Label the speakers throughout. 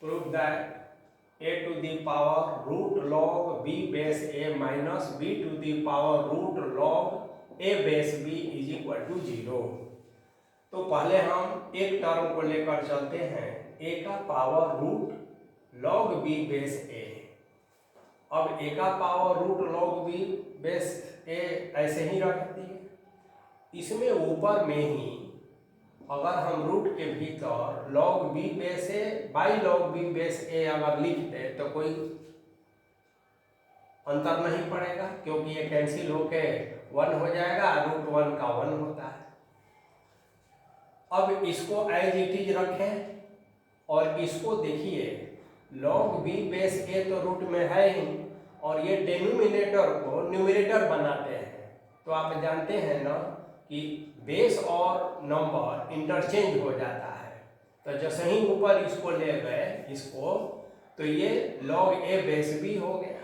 Speaker 1: Prove that a to the power root log b base a minus b to the power root log a base b is equal to 0। तो पहले हम एक term को लेकर चलते हैं, a का power root log b base a। अब a का power root log b base a ऐसे ही रख दिए। इसमें ऊपर में ही अगर हम रूट के भीतर log b base a by log b base a अगर लिख दे तो कोई अंतर नहीं पड़ेगा, क्योंकि ये कैंसिल होके 1 हो जाएगा, रूट 1 का 1 होता है। अब इसको एज इट इज रखें और इसको देखिए, log b बेस a तो रूट में है ही, और ये डिनोमिनेटर को न्यूमरेटर बनाते हैं। तो आप जानते हैं ना कि बेस और नंबर इंटरचेंज हो जाता है। तो जैसे ही ऊपर इसको ले गए इसको, तो ये log a बेस b हो गया।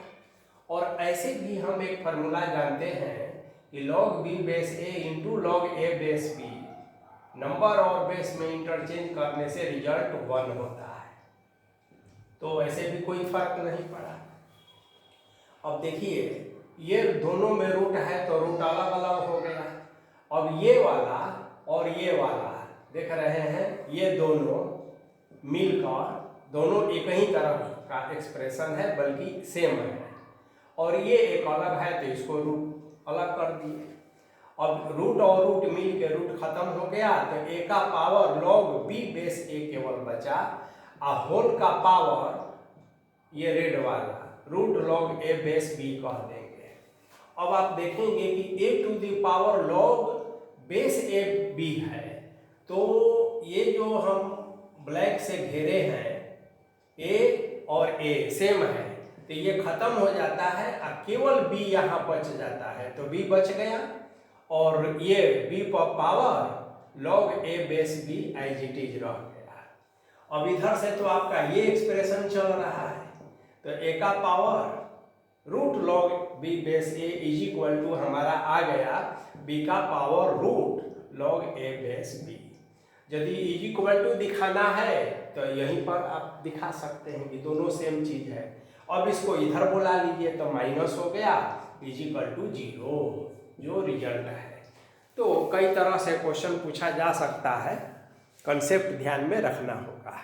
Speaker 1: और ऐसे भी हम एक फार्मूला जानते हैं कि log b base a into log a base b, number और बेस में इंटरचेंज करने से रिजल्ट 1 होता है। तो ऐसे भी कोई फर्क नहीं पड़ा। अब देखिए, ये दोनों में रूट है तो रूट अलग अलग हो गया। अब ये वाला और ये वाला देख रहे हैं, ये दोनों मिलकर दोनों एक ही तरह का एक्सप्रेशन है, बल्कि सेम है। और ये एक अलग है तो इसको रूट अलग कर दिए। अब रूट और रूट मिल के रूट खत्म हो गया, तो a का power log b base a केवल बचा, और होल का पावर ये रेड वाला root log a base b कह देंगे। अब आप देखेंगे कि a to the power log base a b है, तो ये जो हम ब्लैक से घेरे हैं a और a सेम है, तो ये खत्म हो जाता है और केवल b यहाँ बच जाता है। तो b बच गया और ये b पर power log a base b as it is रह गया। अब इधर से तो आपका ये एक्सप्रेशन चल रहा है, तो a का power root log b base a is equal to हमारा आ गया b का power root log a base b। यदि इज इक्वल टू दिखाना है तो यहीं पर आप दिखा सकते हैं कि दोनों सेम चीज है। अब इसको इधर बुला लीजिए तो माइनस हो गया, इज इक्वल टू 0 जो रिजल्ट है। तो कई तरह से क्वेश्चन पूछा जा सकता है, कंसेप्ट ध्यान में रखना होगा।